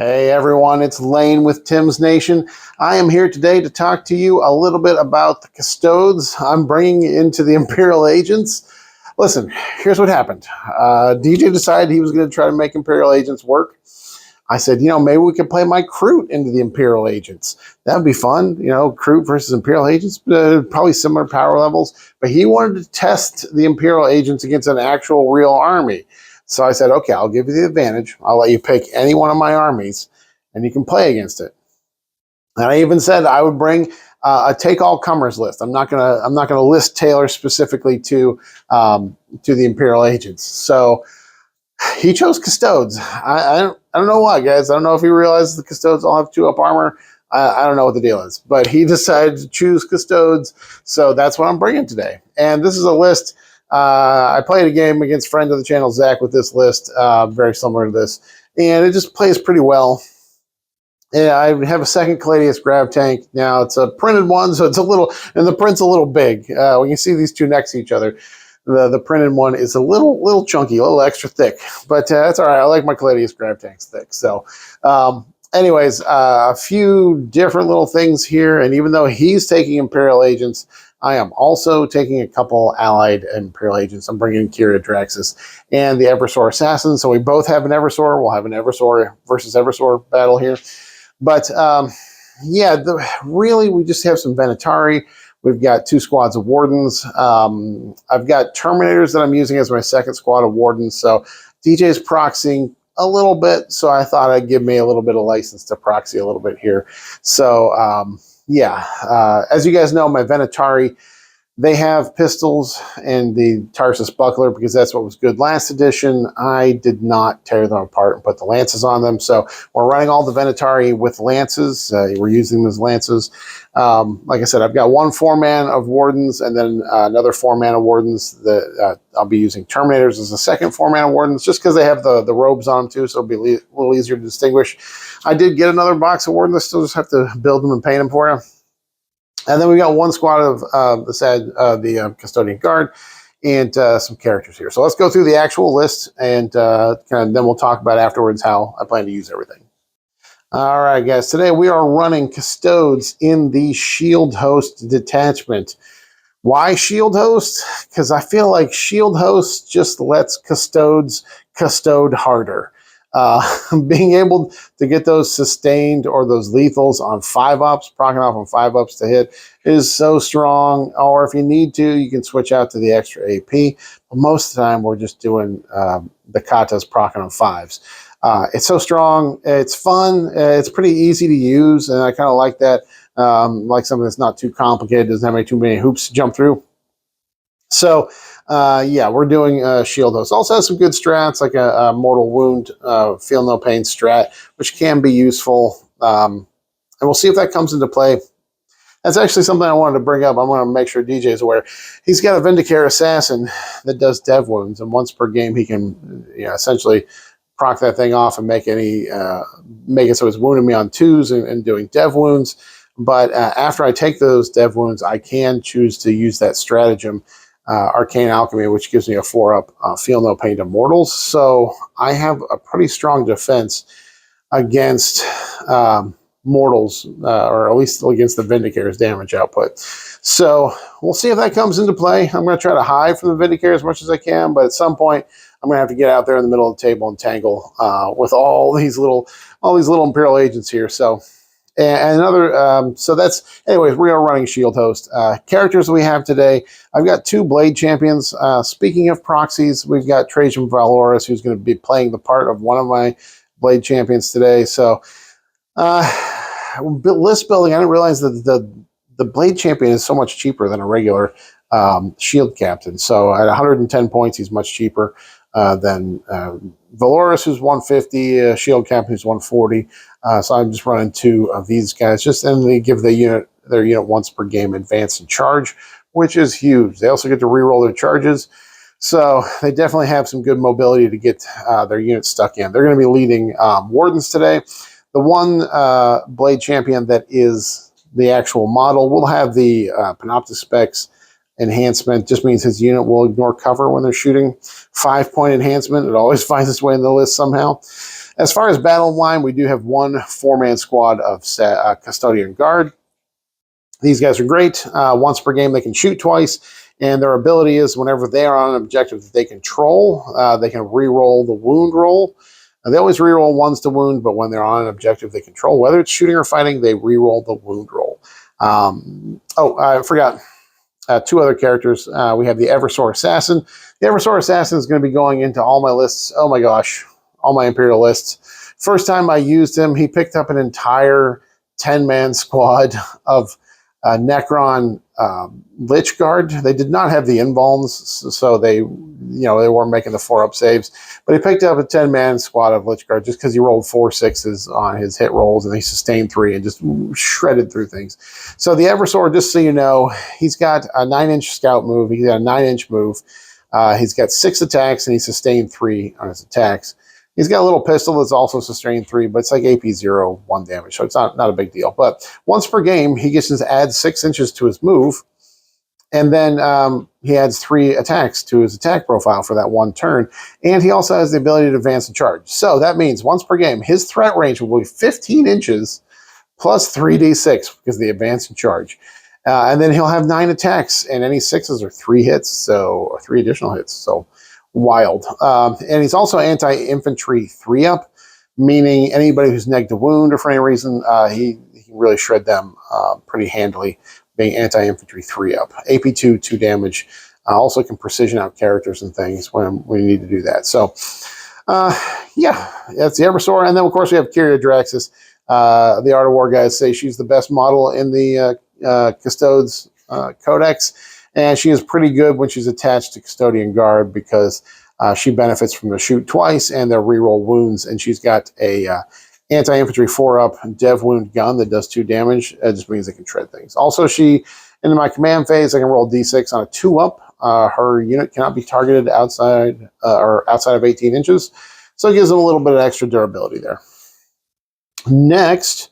Hey everyone, it's Lane with Tim's Nation. I am here today to talk to you a little bit about the Custodes I'm bringing into the Imperial Agents. Listen, here's what happened. DJ decided he was going to try to make Imperial Agents work. I said, maybe we could play my Crute into the Imperial Agents. That would be fun. Crute versus Imperial Agents, probably similar power levels. But he wanted to test the Imperial Agents against an actual real army. So I said, okay, I'll give you the advantage. I'll let you pick any one of my armies, and you can play against it. And I even said I would bring a take-all-comers list. I'm not gonna list Taylor specifically to the Imperial Agents. So he chose Custodes. I don't know why, guys. I don't know if he realizes the Custodes all have 2-up armor. I don't know what the deal is, but he decided to choose Custodes, so that's what I'm bringing today. And this is a list. I played a game against friend of the channel, Zach, with this list, very similar to this, and it just plays pretty well. Yeah, I have a second Caladius Grav Tank. Now, it's a printed one, so it's a little, and the print's a little big. When you see these two next to each other, the printed one is a little chunky, a little extra thick, but that's all right. I like my Caladius Grav Tanks thick. So, anyways, a few different little things here, and even though he's taking Imperial Agents, I am also taking a couple allied Imperial Agents. I'm bringing Kira Draxus and the Eversor Assassin. So we both have an Eversor. We'll have an Eversor versus Eversor battle here. But yeah, really, we just have some Venatari. We've got 2 squads of Wardens. I've got Terminators that I'm using as my second squad of Wardens. So DJ's proxying a little bit. So I thought I'd give me a little bit of license to proxy a little bit here. So yeah, as you guys know, my Venatari, they have pistols and the Tarsus buckler because that's what was good last edition. I did not tear them apart and put the lances on them. So we're running all the Venatari with lances. We're using them as lances. Like I said, I've got 1 4-man of Wardens and then another 4-man of Wardens that I'll be using Terminators as a second 4-man of Wardens just because they have the robes on them too, so it'll be a little easier to distinguish. I did get another box of Wardens. I still just have to build them and paint them for you. And then we got 1 squad of the Custode Guard and some characters here. So let's go through the actual list and then we'll talk about afterwards how I plan to use everything. All right, guys. Today we are running Custodes in the Shield Host detachment. Why Shield Host? Because I feel like Shield Host just lets Custodes custode harder. Being able to get those sustained or those lethals on 5-ups, proccing off on 5-ups to hit is so strong. Or if you need to, you can switch out to the extra AP. But most of the time, we're just doing the katas proccing on 5s. It's so strong. It's fun. It's pretty easy to use, and I kind of like that. Like something that's not too complicated, doesn't have too many hoops to jump through. So, yeah, we're doing Shield Host. Also has some good strats, like a Mortal Wound, Feel No Pain strat, which can be useful. And we'll see if that comes into play. That's actually something I wanted to bring up. I want to make sure DJ is aware. He's got a Vindicare Assassin that does dev wounds, and once per game he can essentially proc that thing off and make it so it's wounding me on 2s and doing dev wounds. But after I take those dev wounds, I can choose to use that stratagem, Arcane Alchemy, which gives me a 4-up Feel No Pain to Mortals. So I have a pretty strong defense against Mortals, or at least against the Vindicare's damage output. So we'll see if that comes into play. I'm going to try to hide from the Vindicare as much as I can, but at some point I'm going to have to get out there in the middle of the table and tangle with all these little Imperial Agents here. So. And another, so that's, anyways, we are running Shield Host. Characters we have today, I've got 2 Blade Champions. Speaking of proxies, we've got Trajan Valoris, who's going to be playing the part of one of my Blade Champions today. So, list building, I didn't realize that the Blade Champion is so much cheaper than a regular Shield Captain. So at 110 points, he's much cheaper than Valoris, who's 150, Shield Captain, who's 140. So I'm just running 2 of these guys, and they give their unit once per game advance and charge, which is huge. They also get to reroll their charges, so they definitely have some good mobility to get their units stuck in. They're going to be leading Wardens today. The one Blade Champion that is the actual model will have the Panoptic Specs enhancement. Just means his unit will ignore cover when they're shooting. 5-point enhancement. It always finds its way in the list somehow. As far as battle line, we do have one 4-man squad of Custode Guard. These guys are great. Once per game, they can shoot twice, and their ability is whenever they are on an objective that they control, they can re-roll the wound roll. They always re-roll ones to wound, but when they're on an objective they control, whether it's shooting or fighting, they re-roll the wound roll. I forgot. 2 other characters. We have the Eversor Assassin. The Eversor Assassin is going to be going into all my lists. Oh my gosh, all my Imperial lists. First time I used him, he picked up an entire 10-man squad of Necron Lich Guard. They did not have the invulns, so they weren't making the 4-up saves. But he picked up a 10-man squad of Lich Guard just because he rolled 4 6s on his hit rolls, and he sustained 3 and just shredded through things. So the Eversor, just so you know, he's got a 9-inch scout move. He's got a 9-inch move. He's got 6 attacks, and he sustained 3 on his attacks. He's got a little pistol that's also sustained 3, but it's like AP 0, 1 damage, so it's not a big deal. But once per game, he gets to add 6 inches to his move, and then he adds 3 attacks to his attack profile for that 1 turn, and he also has the ability to advance and charge. So that means once per game, his threat range will be 15 inches plus 3d6 because of the advance and charge. And then he'll have 9 attacks, and any 6s are 3 hits, or 3 additional hits. So wild. And he's also anti-infantry 3-up, meaning anybody who's negged a wound or for any reason, he can really shred them pretty handily, being anti-infantry 3-up. AP 2 damage. Also can precision out characters and things when you need to do that. So, yeah, that's the Eversor. And then, of course, we have Kyria Draxus. The Art of War guys say she's the best model in the Custodes Codex. And she is pretty good when she's attached to Custode Guard because she benefits from the shoot twice and the reroll wounds. And she's got a anti-infantry 4-up dev wound gun that does 2 damage. It just means it can shred things. Also, in my command phase, I can roll D6 on a 2-up. Her unit cannot be targeted outside of 18 inches. So it gives them a little bit of extra durability there. Next,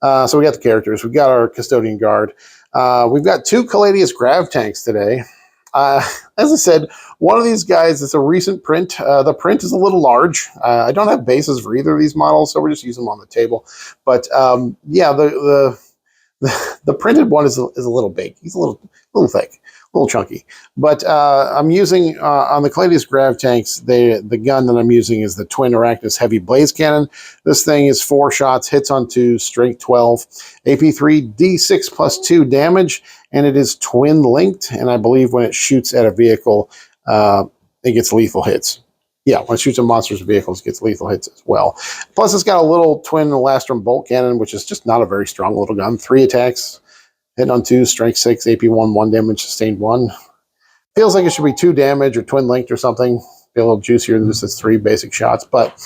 so we got the characters. We've got our Custode Guard. We've got 2 Caladius Grav tanks today. As I said, one of these guys is a recent print. The print is a little large. I don't have bases for either of these models, so we're just using them on the table. But yeah, the printed one is a little big. He's a little thick, a little chunky. But I'm using on the Caladius Grav tanks. The gun that I'm using is the Twin Arachnus Heavy Blaze Cannon. This thing is 4 shots, hits on 2, strength 12, AP 3, D6 plus 2 damage, and it is twin linked. And I believe when it shoots at a vehicle, it gets lethal hits. Yeah, when it shoots at monsters' vehicles, it gets lethal hits as well. Plus, it's got a little twin Elastrum bolt cannon, which is just not a very strong little gun. 3 attacks, hit on 2, strength 6, AP 1, 1 damage, sustained 1. Feels like it should be 2 damage or twin linked or something. Be a little juicier than just 3 basic shots. But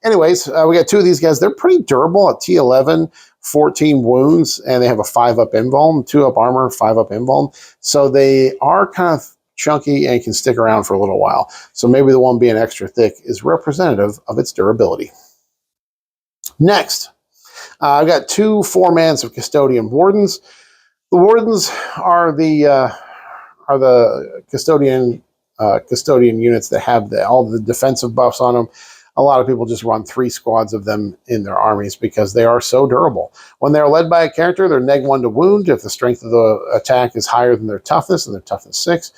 anyways, we got 2 of these guys. They're pretty durable at T11, 14 wounds, and they have a 5-up invuln, 2-up armor, 5-up invuln. So they are kind of chunky and can stick around for a little while. So maybe the one being extra thick is representative of its durability. Next, I've got 2 4-mans of Custodian Wardens. The Wardens are the custodian units that have all the defensive buffs on them. A lot of people just run 3 squads of them in their armies because they are so durable. When they're led by a character, they're neg 1 to wound if the strength of the attack is higher than their toughness, and their toughness 6.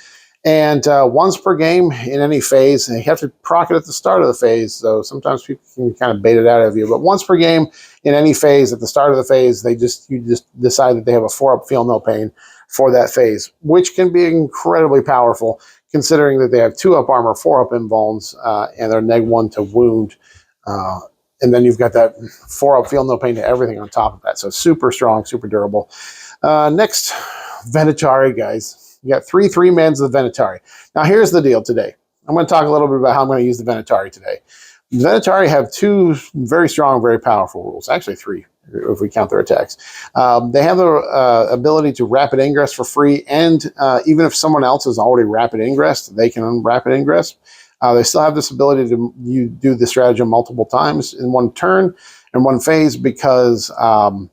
And once per game in any phase, and you have to proc it at the start of the phase, so sometimes people can kind of bait it out of you, but once per game in any phase, at the start of the phase, you just decide that they have a 4-up feel no pain for that phase, which can be incredibly powerful, considering that they have 2-up armor, 4-up invulns, and they're neg 1 to wound. And then you've got that 4-up feel no pain to everything on top of that. So super strong, super durable. Next, Venatari, guys. You got 3 3-mans of the Venatari. Now, here's the deal today. I'm going to talk a little bit about how I'm going to use the Venatari today. The Venatari have 2 very strong, very powerful rules. Actually, 3, if we count their attacks. They have the ability to rapid ingress for free, and even if someone else is already rapid ingressed, they can rapid ingress. They still have this ability to do the stratagem multiple times in one turn, in one phase, because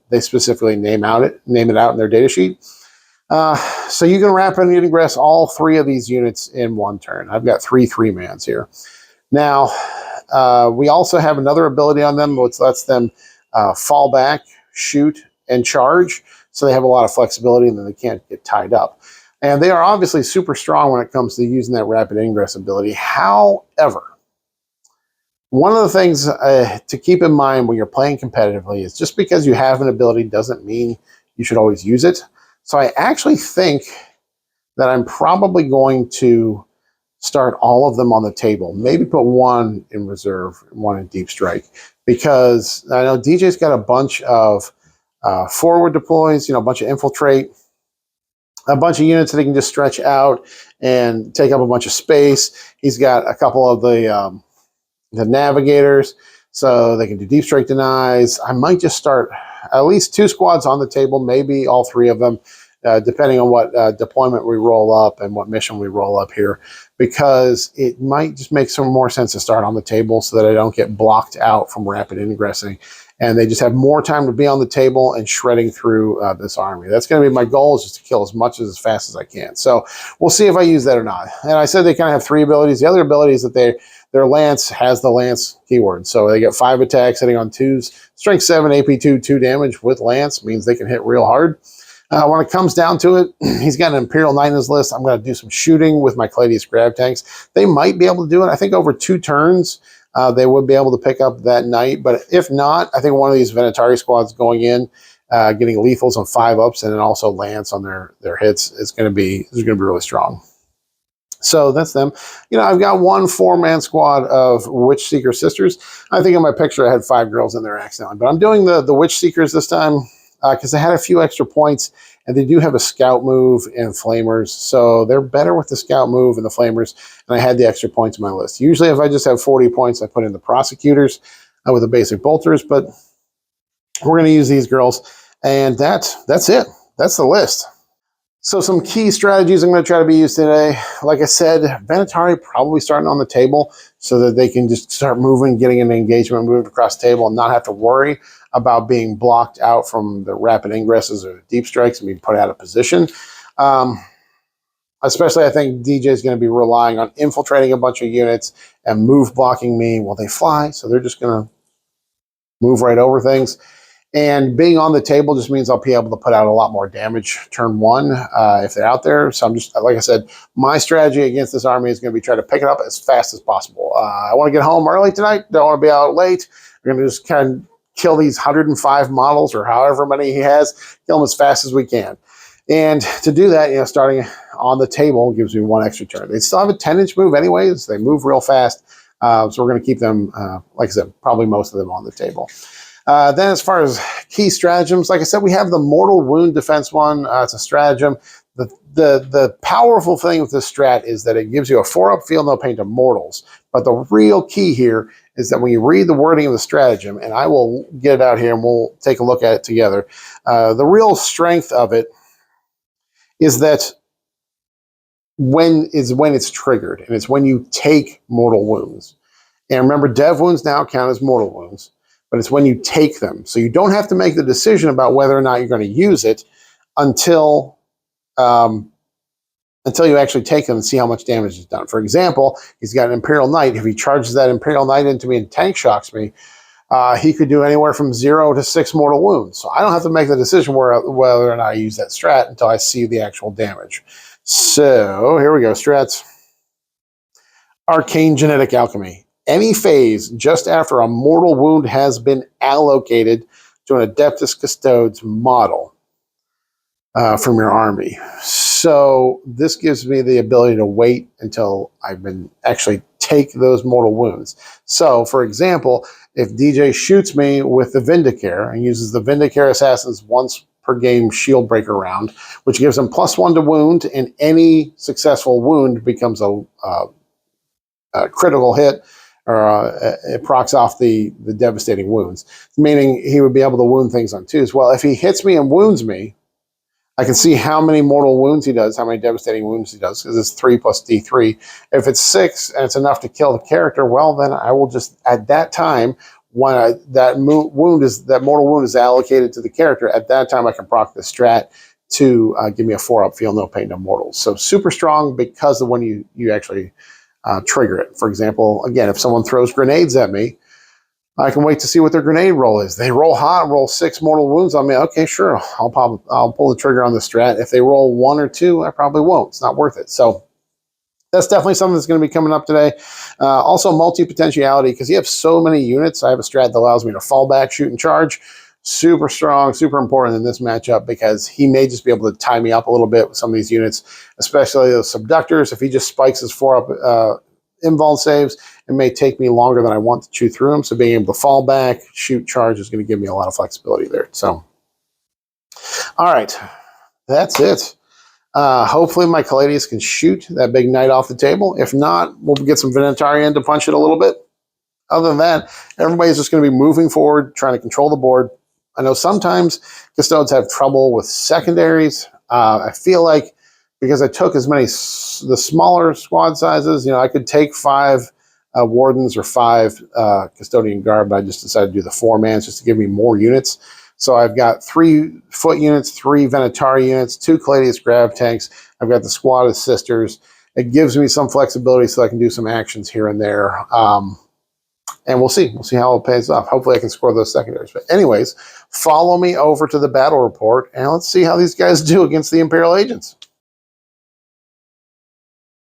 they specifically name it out in their data sheet. So you can rapid ingress all 3 of these units in one turn. I've got 3 3-mans here. Now, We also have another ability on them, which lets them fall back, shoot, and charge. So they have a lot of flexibility and then they can't get tied up. And they are obviously super strong when it comes to using that rapid ingress ability. However, one of the things to keep in mind when you're playing competitively is just because you have an ability doesn't mean you should always use it. So I actually think that I'm probably going to start all of them on the table. Maybe put one in reserve, one in deep strike, because I know DJ's got a bunch of forward deploys, a bunch of infiltrate, a bunch of units that he can just stretch out and take up a bunch of space. He's got a couple of the navigators, so they can do deep strike denies. I might just start at least 2 squads on the table, maybe all 3 of them, depending on what deployment we roll up and what mission we roll up here, because it might just make some more sense to start on the table so that I don't get blocked out from rapid ingressing, and they just have more time to be on the table and shredding through this army. That's going to be my goal, is just to kill as much as fast as I can. So we'll see if I use that or not. And I said they kind of have 3 abilities. The other ability is that their lance has the lance keyword. So they get 5 attacks hitting on 2s. Strength 7, AP 2, 2 damage with lance means they can hit real hard. When it comes down to it, he's got an Imperial Knight in his list. I'm going to do some shooting with my Cladius Grav tanks. They might be able to do it. I think over 2 turns, they would be able to pick up that Knight. But if not, I think one of these Venatari squads going in, getting lethals on 5-ups and then also lance on their hits is going to be really strong. So that's them. I've got 1 4-man squad of Witch Seeker Sisters. I think in my picture I had 5 girls in there accidentally. But I'm doing the Witch Seekers this time because they had a few extra points, and they do have a scout move and flamers. So they're better with the scout move and the flamers, and I had the extra points in my list. Usually if I just have 40 points, I put in the prosecutors with the basic bolters, but we're going to use these girls, and that's it. That's the list. So some key strategies I'm going to try to be used today. Like I said, Venatari probably starting on the table so that they can just start moving, getting an engagement moved across the table and not have to worry about being blocked out from the rapid ingresses or deep strikes and being put out of position. Especially, I think DJ is going to be relying on infiltrating a bunch of units and move blocking me while they fly. So they're just going to move right over things. And being on the table just means I'll be able to put out a lot more damage turn 1 if they're out there. So I'm just, like I said, my strategy against this army is going to be try to pick it up as fast as possible. I want to get home early tonight. Don't want to be out late. We're going to just kind of kill these 105 models or however many he has, kill them as fast as we can. And to do that, starting on the table gives me 1 extra turn. They still have a 10-inch move anyways. They move real fast. So we're going to keep them, like I said, probably most of them on the table. Then as far as key stratagems, like I said, we have the Mortal Wound Defense one. It's a stratagem. The powerful thing with this strat is that it gives you a 4-up feel no pain to mortals. But the real key here is that when you read the wording of the stratagem, and I will get it out here and we'll take a look at it together, the real strength of it is that when it's triggered, and it's when you take mortal wounds. And remember, dev wounds now count as mortal wounds, but it's when you take them. So you don't have to make the decision about whether or not you're going to use it until you actually take them and see how much damage is done. For example, he's got an Imperial Knight. If he charges that Imperial Knight into me and tank shocks me, he could do anywhere from 0 to 6 mortal wounds. So I don't have to make the decision whether or not I use that strat until I see the actual damage. So here we go, strats. Arcane Genetic Alchemy. Any phase just after a mortal wound has been allocated to an Adeptus Custodes model from your army. So this gives me the ability to wait until I've been actually take those mortal wounds. So, for example, if DJ shoots me with the Vindicare and uses the Vindicare Assassins once per game shield breaker round, which gives him +1 to wound, and any successful wound becomes a critical hit, or it procs off the devastating wounds, meaning he would be able to wound things on 2s. Well, if he hits me and wounds me, I can see how many mortal wounds he does, how many devastating wounds he does, because it's 3 plus D3. If it's 6 and it's enough to kill the character, well, then I will just, at that time, when that mortal wound is allocated to the character, at that time I can proc the strat to give me a 4-up feel no pain no mortals. So super strong because of when you actually trigger it. For example, again, if someone throws grenades at me, I can wait to see what their grenade roll is. They roll hot, roll 6 mortal wounds on me. Okay, sure, I'll pull the trigger on the strat. If they roll 1 or 2, I probably won't. It's not worth it. So that's definitely something that's going to be coming up today. Also, multi-potentiality, because you have so many units. I have a strat that allows me to fall back, shoot, and charge. Super strong, super important in this matchup, because he may just be able to tie me up a little bit with some of these units, especially those subductors. If he just spikes his 4-up invul saves, it may take me longer than I want to chew through them. So being able to fall back, shoot, charge is going to give me a lot of flexibility there. So, all right, that's it. Hopefully my Custodes can shoot that big knight off the table. If not, we'll get some Venatari in to punch it a little bit. Other than that, everybody's just going to be moving forward, trying to control the board. I know sometimes Custodes have trouble with secondaries. I feel like because I took as many, the smaller squad sizes, I could take 5 Wardens or 5 Custode Guard, but I just decided to do the 4-mans just to give me more units. So I've got 3 foot units, 3 Venatari units, 2 Custodes grav tanks. I've got the squad of sisters. It gives me some flexibility so I can do some actions here and there. And we'll see. We'll see how it pays off. Hopefully I can score those secondaries. But anyways, follow me over to the battle report, and let's see how these guys do against the Imperial Agents.